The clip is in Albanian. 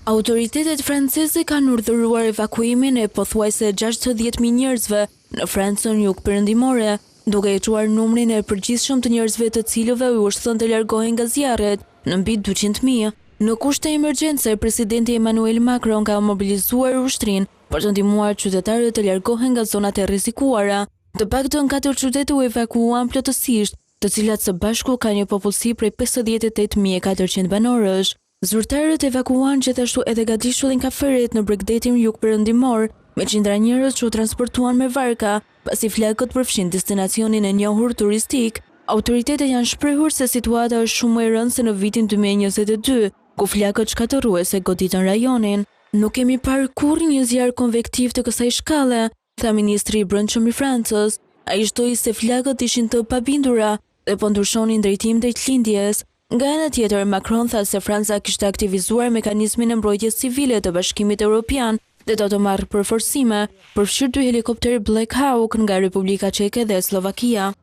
Autoritetet franceze kanë urdhëruar evakuimin e pothuajse 60.000 njerëzve në Francën jugperëndimore, duke e çuar numrin e përgjithshëm të njerëzve të cilëve u është thënë të largohen nga zjarret, në mbi 200.000. Në kushte emergjence, presidenti Emmanuel Macron ka mobilizuar ushtrinë për të ndihmuar qytetarët të largohen nga zonat e rrezikuara. Të paktën 4 qytete u evakuuan plotësisht, të cilat së bashku kanë një popullsi prej 58.400 banorësh. Zyrtarët evakuuan gjithashtu edhe gatishtullin kaferet në Bregdetin jugperëndimor, me qindra njerëz që u transportuan me varka, pasi flakët përfshin destinacionin e njohur turistik. Autoritetet janë shprehur se situata është shumë më e rëndë se në vitin 2022, ku flakët shkatërruese goditën rajonin. Nuk kemi parë kurrë një zjarr konvektiv të kësaj shkalle, tha ministri i brendshëm i Francës. Ai shtoi se flakët ishin të pabindura dhe po ndryshonin drejtim drejt lindjes. Nga ana tjetër, Macron tha se Franca kishte aktivizuar mekanizmin e mbrojtjes civile të Bashkimit Evropian dhe do të marrë përforcime, përfshirë 2 helikopterë Black Hawk nga Republika Çeke dhe Slovakia.